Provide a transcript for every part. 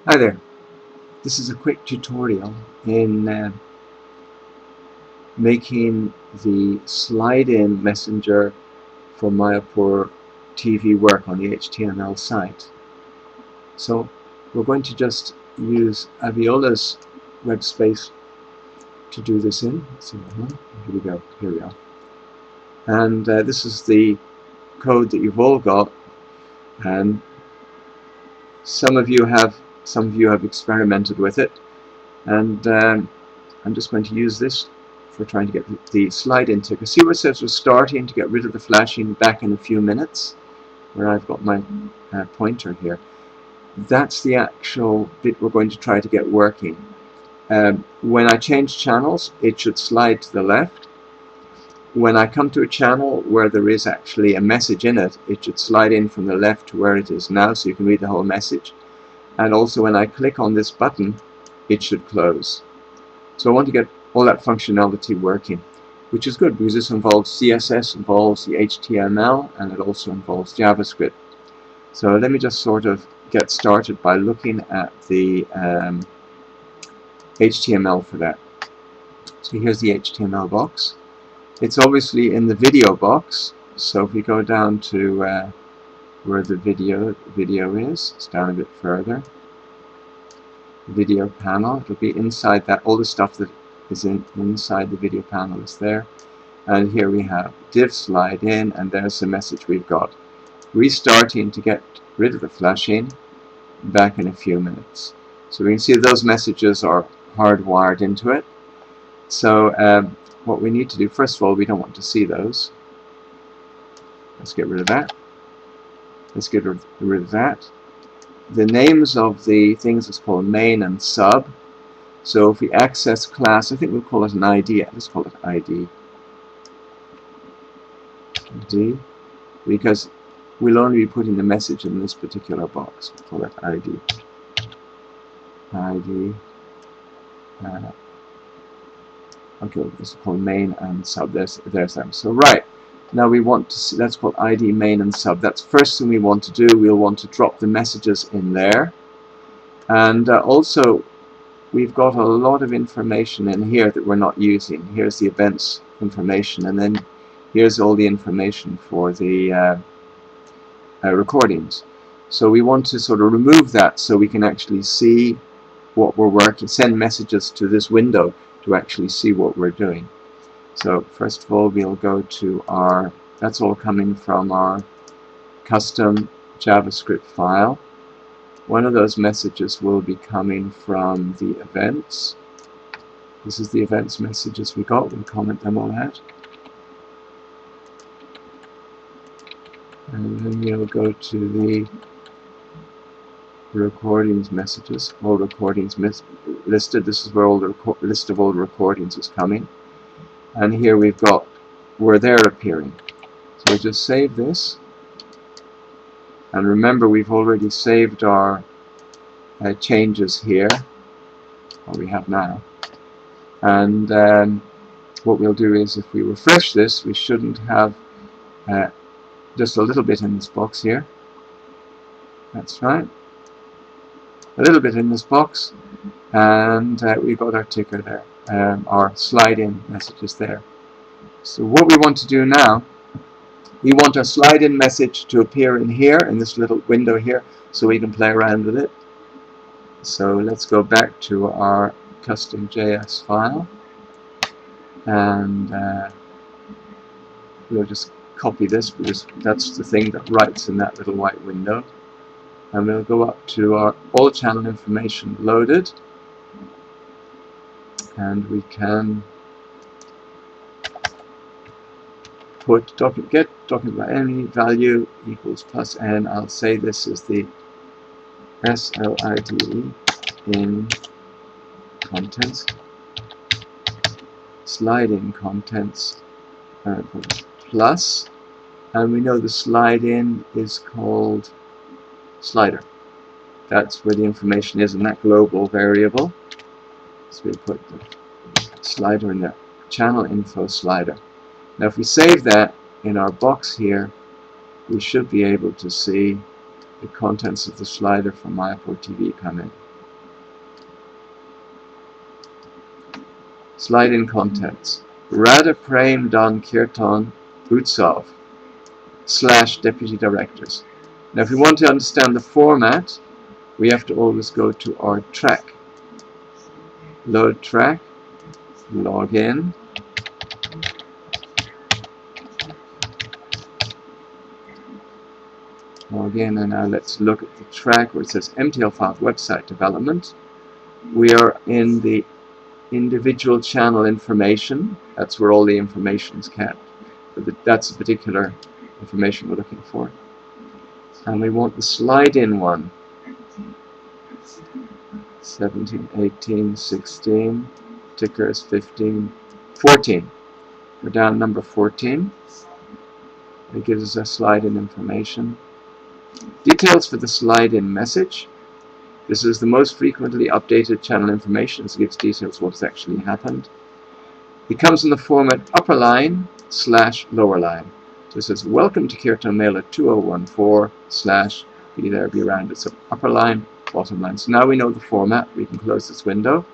Hi there, this is a quick tutorial in making the slide-in messenger for MayapurTV work on the HTML site. So we're going to just use Aviola's web space to do this in. So here we go, here we are. And this is the code that you've all got, and some of you have experimented with it, and I'm just going to use this for trying to get the slide-in ticker. See where it says we're starting to get rid of the flashing back in a few minutes, where I've got my pointer here. That's the actual bit we're going to try to get working. When I change channels, it should slide to the left. When I come to a channel where there is actually a message in it, it should slide in from the left to where it is now, so you can read the whole message. And also when I click on this button, it should close. So I want to get all that functionality working, which is good because this involves CSS, involves the HTML, and it also involves JavaScript. So let me just sort of get started by looking at the HTML for that. So here's the HTML box. It's obviously in the video box, so if we go down to where the video is, it's down a bit further. Video panel, it'll be inside that. All the stuff that is inside the video panel is there. And here we have div slide in, and there's the message we've got. Restarting to get rid of the flashing, back in a few minutes. So we can see those messages are hardwired into it. So what we need to do, first of all, we don't want to see those. Let's get rid of that. Let's get rid of that. The names of the things is called main and sub. So if we access class, I think we'll call it an ID. Let's call it ID. ID, because we'll only be putting the message in this particular box. We'll call it ID. ID. Okay, this is called main and sub. There's them. So right. Now we want to see, that's called ID, main, and sub. That's the first thing we want to do. We'll want to drop the messages in there. And also, we've got a lot of information in here that we're not using. Here's the events information, and then here's all the information for the recordings. So we want to sort of remove that so we can actually see what we're working, send messages to this window to actually see what we're doing. So first of all, we'll go to our, that's all coming from our custom JavaScript file. One of those messages will be coming from the events. This is the events messages we got. We'll comment them all out. And then we'll go to the recordings messages. All recordings listed. This is where all the list of all the recordings is coming. And here we've got where they're appearing. So we'll just save this. And remember, we've already saved our changes here, what we have now. And what we'll do is, if we refresh this, we shouldn't have just a little bit in this box here. That's right. A little bit in this box. And we've got our ticker there. Our slide-in messages there. So what we want to do now, we want our slide-in message to appear in here, in this little window here, so we can play around with it. So let's go back to our custom JS file, and we'll just copy this because that's the thing that writes in that little white window. And we'll go up to our all channel information loaded, and we can put get talking about any value equals plus n. I'll say this is the SLIDE in contents, slide in contents, plus, and we know the slide in is called slider. That's where the information is in that global variable. So we put the slider in the channel info slider. Now if we save that in our box here, we should be able to see the contents of the slider from MayapurTV come in. slide in contents. Radha Prem Dan Kirtan Utsav / deputy directors. Now if we want to understand the format, we have to always go to our track. Load track, log in, and now let's look at the track where it says MTL5 website development. We are in the individual channel information. That's where all the information is kept. That's the particular information we're looking for. And we want the slide in one. 17, 18, 16, tickers 15, 14. We're down number 14. It gives us a slide in information. Details for the slide in message. This is the most frequently updated channel information. It gives details of what's actually happened. It comes in the format upper line / lower line. So it says, welcome to Kirtan Mela 2014 / be there, be around. It's upper line, bottom line. So now we know the format. We can close this window.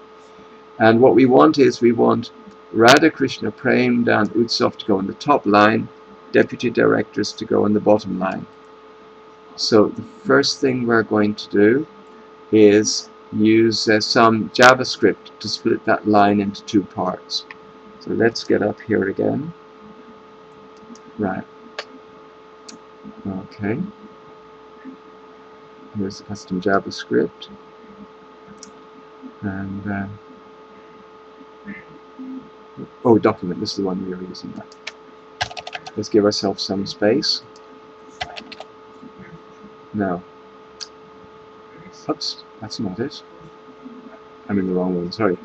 And what we want is, we want Radha Krishna Prem Dan Utsav to go in the top line, deputy directors to go in the bottom line. So the first thing we're going to do is use some JavaScript to split that line into two parts. So let's get up here again. Right. Okay. Here's the custom JavaScript. And oh, document. This is the one we were using. Let's give ourselves some space. Now, oops, that's not it. I'm in the wrong one. Sorry.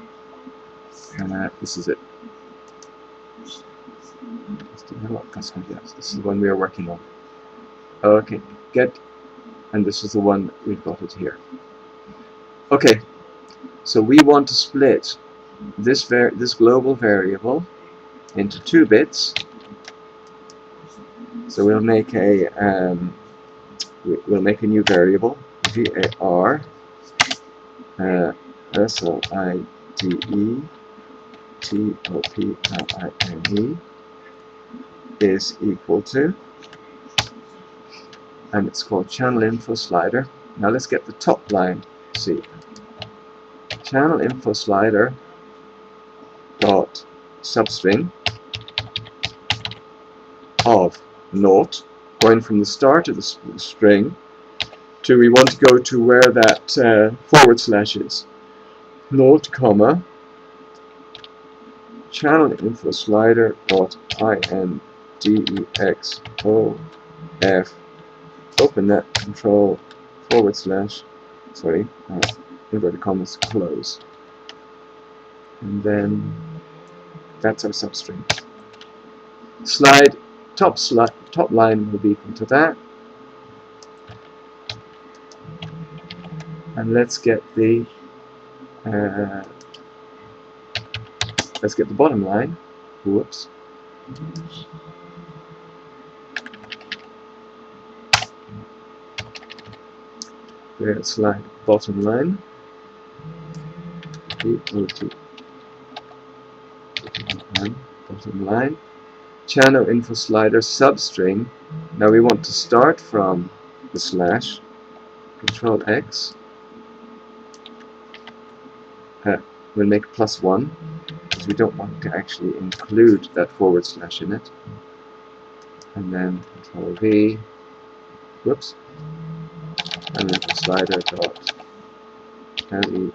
This is it. Custom. Yes, this is the one we are working on. Okay, and this is the one we've got it here. Okay, so we want to split this global variable into 2 bits. So we'll make a new variable, var SLIDE is equal to, and it's called channel info slider. Now let's get the top line. See, channel info slider dot substring of naught, going from the start of the string to, we want to go to where that / is. Naught, comma, channel info slider dot indexof, open that control / sorry, inverted commas, close, and then that's our substring. Top line will be equal to that, and let's get the bottom line. Whoops. There's slide bottom line equal to bottom line. Channel info slider substring. Now we want to start from the /, Control X. We'll make +1 because we don't want to actually include that / in it. And then Control V. Whoops. And then the slider dot LENGTH.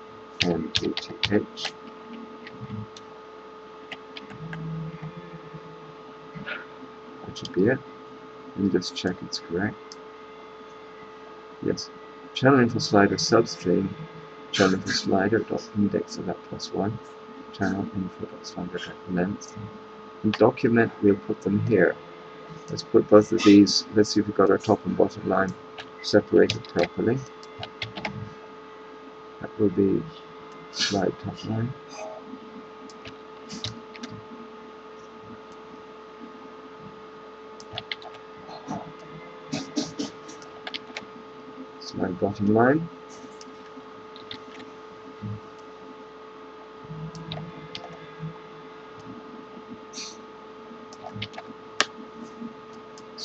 That should be it. Let me just check it's correct. Yes. Channel info slider substring, channel info slider dot index of that +1, channel info dot slider dot length. In document, we'll put them here. Let's put both of these. Let's see if we've got our top and bottom line separated properly. That will be slide top line. Slide bottom line.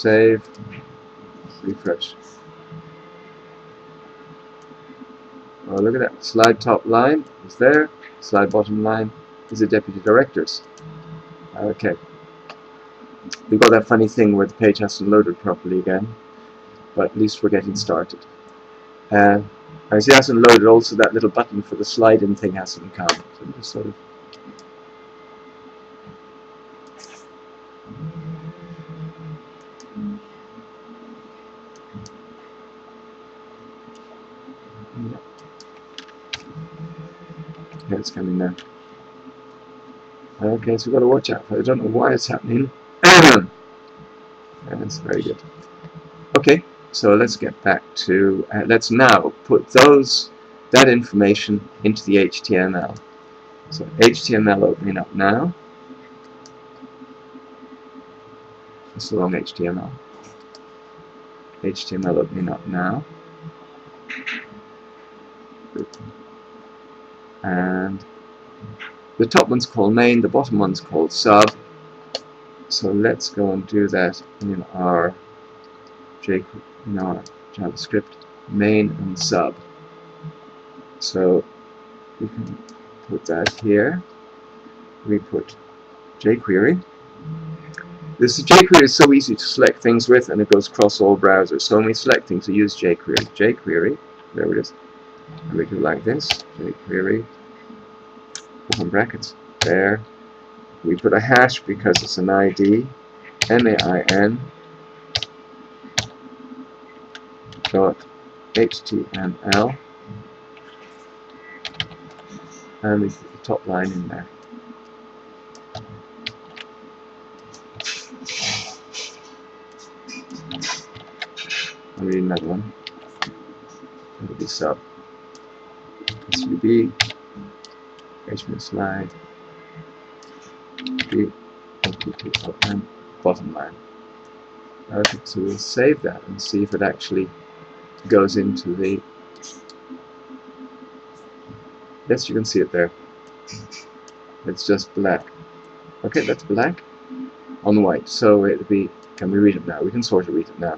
save, refresh. Oh, look at that. Slide top line is there. Slide bottom line is the deputy directors. Okay. We've got that funny thing where the page hasn't loaded properly again, but at least we're getting started. As it hasn't loaded, also that little button for the slide-in thing hasn't come. So just sort of. Yeah. Yeah, it's coming now. Okay, so we've got to watch out for it. I don't know why it's happening. That's very good. Okay, so let's get back to, let's now put that information into the HTML. So HTML opening up now. It's the wrong HTML. HTML opening up now. And the top one's called main, the bottom one's called sub. So let's go and do that in our JavaScript main and sub. So we can put that here. We put jQuery. This jQuery is so easy to select things with, and it goes across all browsers. So when we select things, we use jQuery. jQuery, there it is. And we do like this. jQuery, open brackets, there. We put a hash because it's an ID. MAIN dot HTML, and we put the top line in there. I'll read another one. It'll be sub. sub, HTML slide, B, and bottom line. Okay, so we'll save that and see if it actually goes into the. Yes, you can see it there. It's just black. Okay, that's black on white. So it'll be. Can we read it now? We can sort of read it now.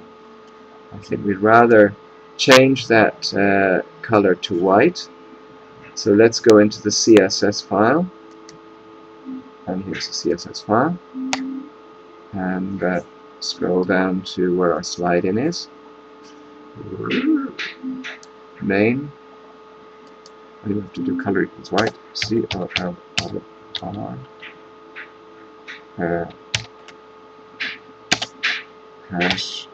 I think we'd rather change that color to white. So let's go into the CSS file. And here's the CSS file. And scroll down to where our slide in is. Main. And you have to do color equals white. CLR. Hash.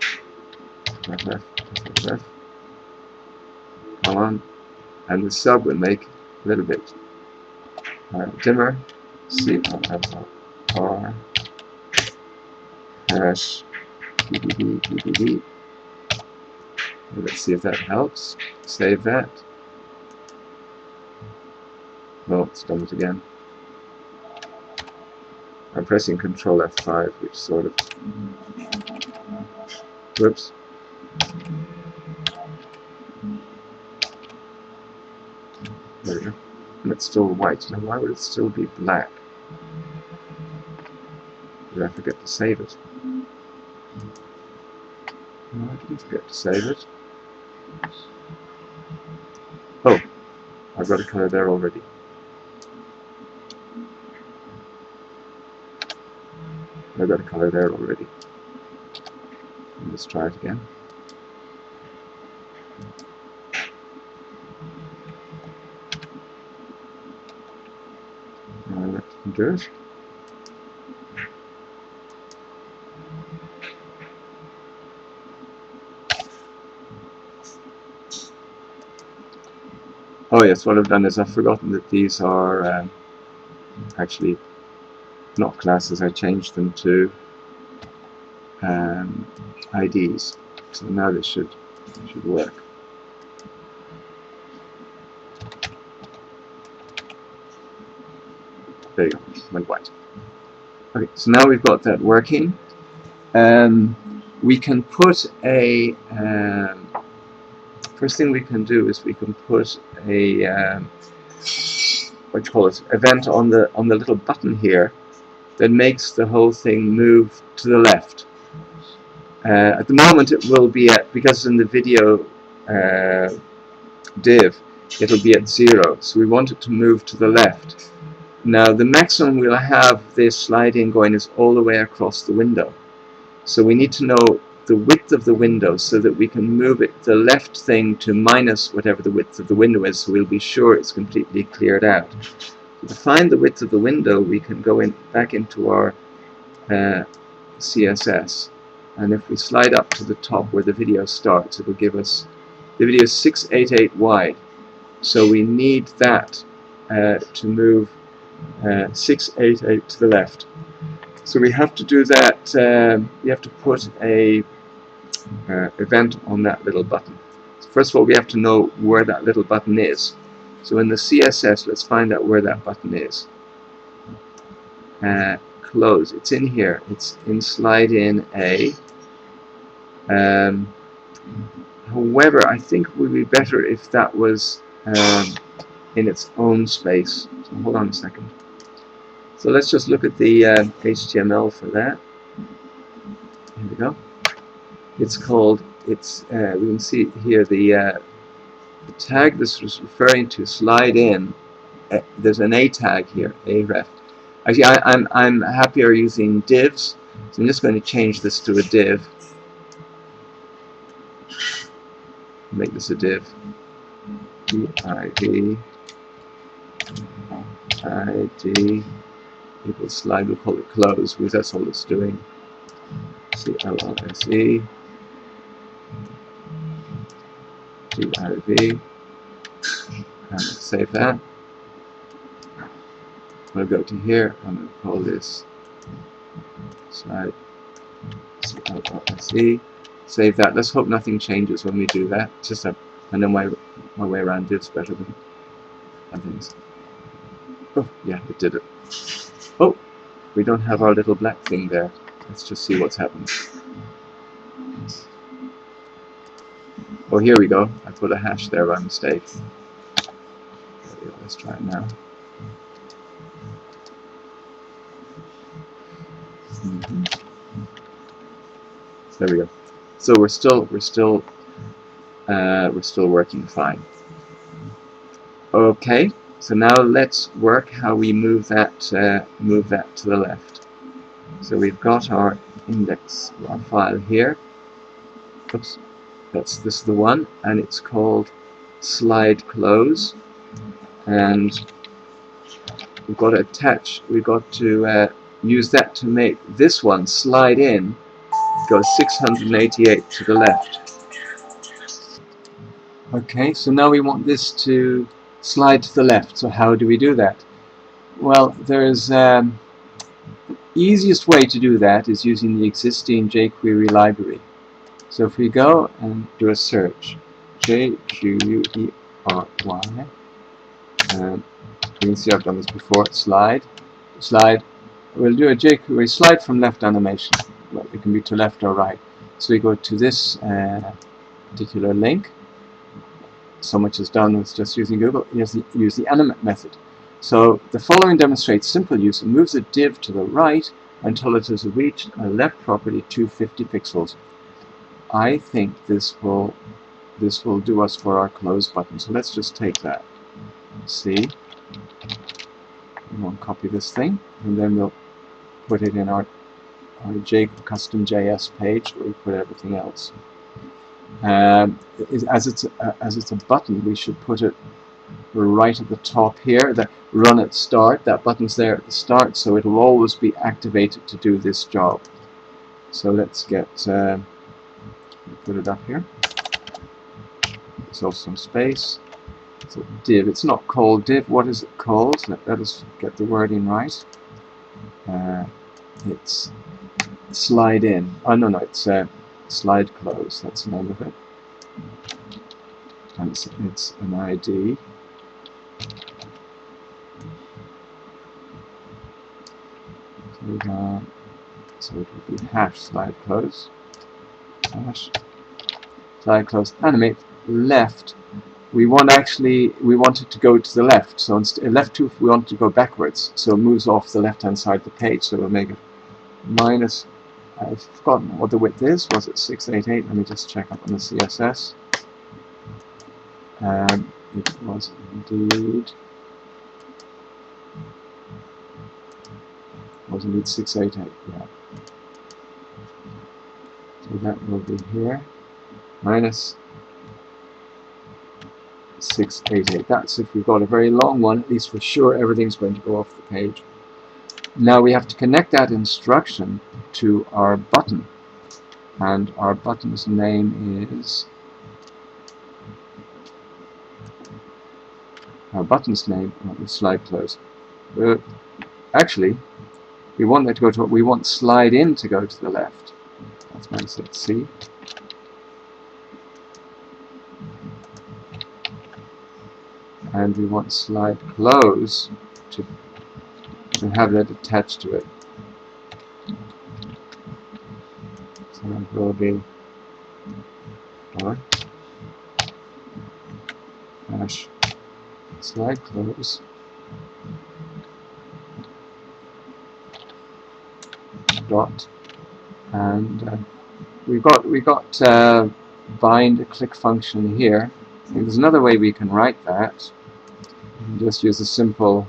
Colon. And the sub will make a little bit dimmer. CLR. Hash. BBB. Let's see if that helps. Save that. Oh, it's done it again. I'm pressing Control F5, which sort of. Whoops. There we go. And it's still white. Now, why would it still be black? Did I forget to save it? No, I didn't forget to save it. Oh, I've got a color there already. I've got a color there already. Let's try it again. That didn't do it. Oh yes, what I've done is I've forgotten that these are actually not classes. I changed them to IDs. So now this should work. There you go, went white. Okay, so now we've got that working. We can put a first thing we can do is we can put a what do you call it, event on the little button here that makes the whole thing move to the left. At the moment it will be at, because in the video div, it'll be at 0, so we want it to move to the left. Now the maximum we'll have this slide in going is all the way across the window. So we need to know the width of the window so that we can move it, the left thing, to minus whatever the width of the window is, so we'll be sure it's completely cleared out. To find the width of the window, we can go back into our CSS, and if we slide up to the top where the video starts, it will give us, the video is 688 wide, so we need that to move 688 to the left. So we have to do that, we have to put a event on that little button. So first of all, we have to know where that little button is. So in the CSS, let's find out where that button is. Close, it's in here, it's in slide in A. However, I think it would be better if that was in its own space. So hold on a second. So let's just look at the HTML for that. Here we go. It's called, we can see here the tag this was referring to, slide in. There's an A tag here, aref. Actually, I'm happier using divs, so I'm just going to change this to a div. Make this a div. div id equals slide. We'll call it close because that's all it's doing. close div, and save that. We'll go to here. I'm going to call this slide close. Save that. Let's hope nothing changes when we do that. Just I know my way around divs better than things. Oh yeah, it did it. Oh, we don't have our little black thing there. Let's just see what's happened. Oh, here we go. I put a hash there by mistake. There we go. Let's try it now. There we go. So we're still working fine. Okay. So now let's work how we move that to the left. So we've got our index, our file here. Oops. This is the one, and it's called slide close, and we've got to attach, we've got to use that to make this one slide in, go 688 to the left. Okay, so now we want this to slide to the left. So how do we do that? Well, there's the easiest way to do that is using the existing jQuery library. So if we go and do a search, jQuery, you can see I've done this before, slide, we'll do a jQuery slide from left animation. Well, it can be to left or right. So we go to this particular link. So much is done with just using Google. Use the animate method. So the following demonstrates simple use. It moves a div to the right until it has reached a left property 250 pixels. I think this will do us for our close button. So let's just take that. See, we want to copy this thing, and then we'll put it in our custom JS page where we put everything else. As it's a button, we should put it right at the top here. The run at start. That button's there at the start, so it will always be activated to do this job. So let's get put it up here. There's also some space. So div. It's not called div. What is it called? Let us get the wording right. It's slide in. Oh no, it's slide close. That's the name of it. And it's an ID. So it will be hash slide close. Hash slide close. Animate left. We want it to go to the left. So instead left 2, we want it to go backwards. So it moves off the left hand side of the page. So we'll make it minus I've forgotten what the width is. Was it 688? Let me just check up on the CSS. It was indeed 688. Yeah. So that will be here. Minus 688. That's if we've got a very long one. At least for sure everything's going to go off the page. Now we have to connect that instruction to our button. And our button's name is... let me slide close. Actually, we want that to go to... we want slide in to go to the left. That's nice. Let's see. And we want slide close to have that attached to it. So that will be dash slide close dot, and we got bind a click function here. There's another way we can write that. You can just use a simple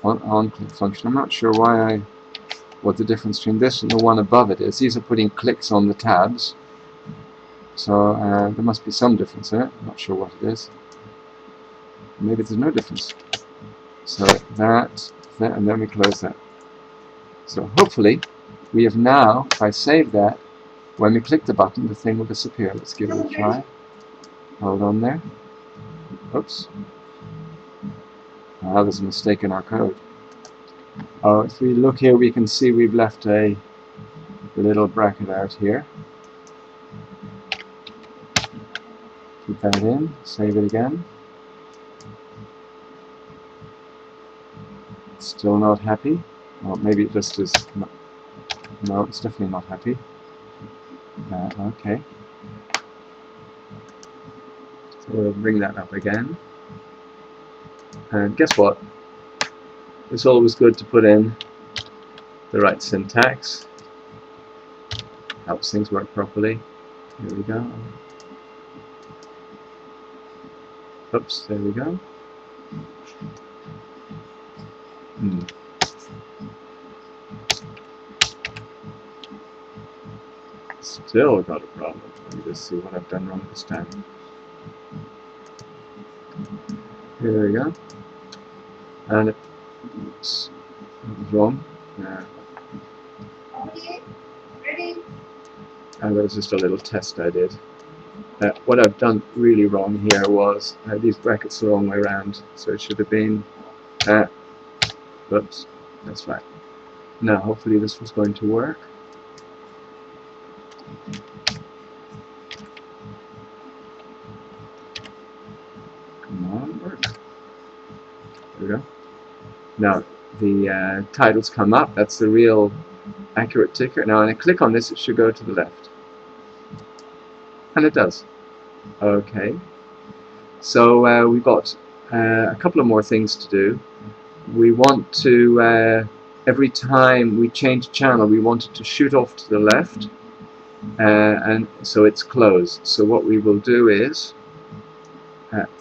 on click function. I'm not sure what the difference between this and the one above it is. These are putting clicks on the tabs, so there must be some difference in it. I'm not sure what it is. Maybe there's no difference. So that, and then we close that. So hopefully we have now, if I save that, when we click the button, the thing will disappear. Let's give it a try. Hold on there. Oops. There's a mistake in our code. If we look here, we can see we've left a little bracket out here. Keep that in. Save it again. Still not happy. Well, maybe it just is. No, it's definitely not happy. Okay. So we'll bring that up again. And guess what? It's always good to put in the right syntax. Helps things work properly. Here we go. Oops, there we go. Still got a problem. Let me just see what I've done wrong this time. Here we go. And it was wrong. And that was just a little test I did. What I've done really wrong here was these brackets are the wrong way around, so it should have been oops, that's right. Now hopefully this was going to work. Come on, work. There we go. Now the titles come up. That's the real accurate ticker. Now when I click on this, it should go to the left. And it does. Okay. So we've got a couple of more things to do. We want to, every time we change channel, we want it to shoot off to the left, and so it's closed. So what we will do is,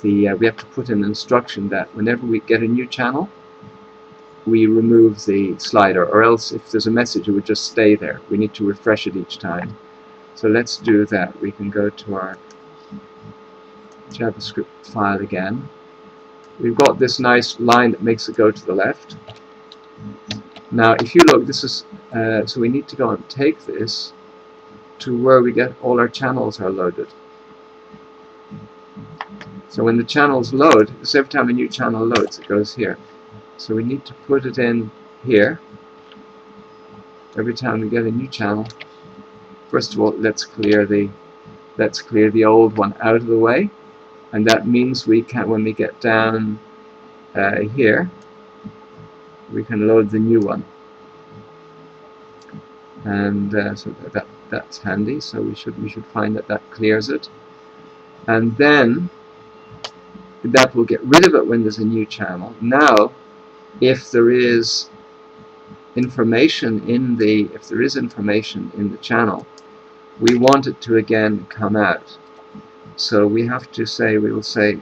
we have to put in an instruction that whenever we get a new channel, we remove the slider, or else if there's a message, it would just stay there. We need to refresh it each time. So let's do that. We can go to our JavaScript file again. We've got this nice line that makes it go to the left. Now if you look, this is so we need to go and take this to where we get all our channels are loaded. So when the channels load, so every time a new channel loads, it goes here. So we need to put it in here. Every time we get a new channel, first of all, let's clear the old one out of the way. And that means we can, when we get down here, we can load the new one. And so that's handy. So we should find that clears it. And then that will get rid of it when there's a new channel. Now, if there is information in the, if there is information in the channel, we want it to again come out. So we have to say, we will say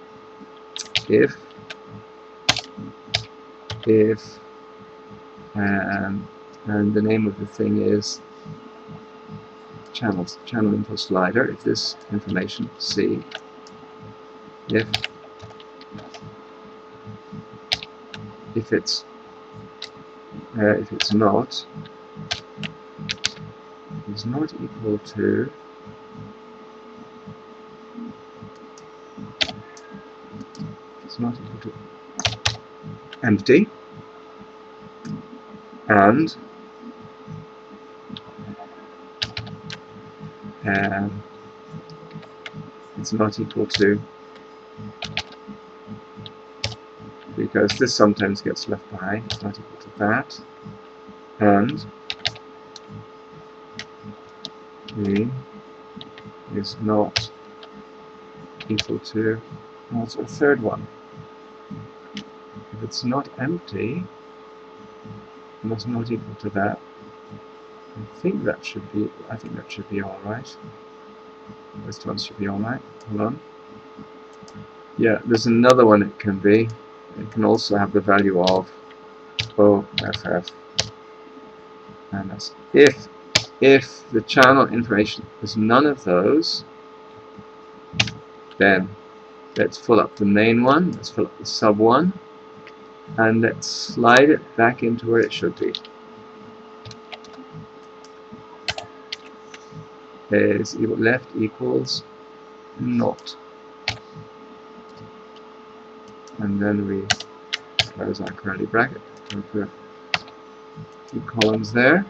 if and the name of the thing is channel info slider. If this information C, if it's not equal to empty, and it's not equal to, because this sometimes gets left behind, it's not equal to that, and B is not equal to, what's the third one? If it's not empty, and it's not equal to that, I think that should be alright. This one should be alright. Hold on. Yeah, there's another one it can be. It can also have the value of OFF. And that's if the channel information is none of those, then let's fill up the main one, let's fill up the sub one, and let's slide it back into where it should be. Is left equals not. And then we close our curly bracket. We put a few columns there.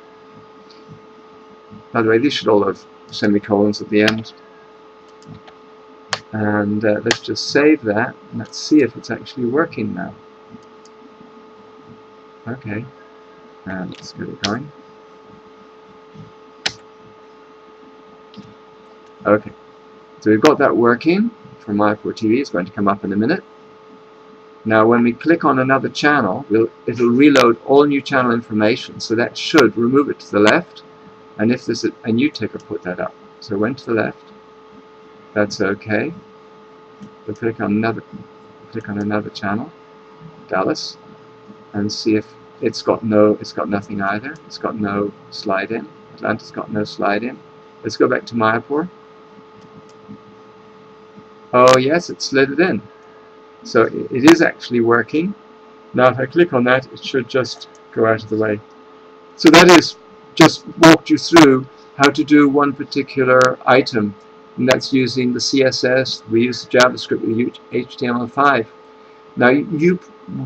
By the way, these should all have semicolons at the end. And let's just save that, and let's see if it's actually working now. Okay, and let's get it going. Okay, so we've got that working for MayapurTV. It's going to come up in a minute. Now when we click on another channel, it'll reload all new channel information, so that should remove it to the left, and if there's a new ticker, put that up. So it went to the left, that's okay. We'll click on another channel, Dallas, and see if it's got nothing either. It's got no slide in. Atlanta's got no slide in. Let's go back to Mayapur. Oh yes, it slid it in. So it is actually working. Now if I click on that, it should just go out of the way. So that is just walked you through how to do one particular item, and that's using the CSS. We use JavaScript with HTML5. Now you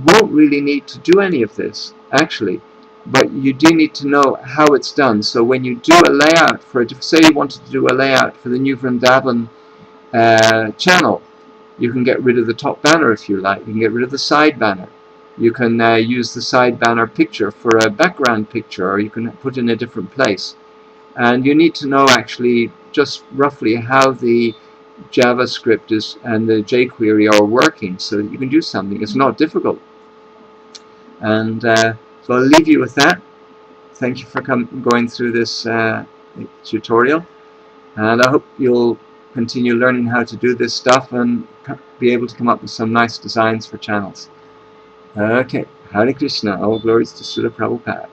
won't really need to do any of this actually, but you do need to know how it's done. So when you do a layout for it, say you wanted to do a layout for the New Vrindavan channel, you can get rid of the top banner if you like. You can get rid of the side banner. You can use the side banner picture for a background picture, or you can put it in a different place. And you need to know actually just roughly how the JavaScript is and the jQuery are working so that you can do something. It's not difficult. And so I'll leave you with that. Thank you for going through this tutorial, and I hope you'll continue learning how to do this stuff and be able to come up with some nice designs for channels. Okay, Hare Krishna, all glories to Srila Prabhupada.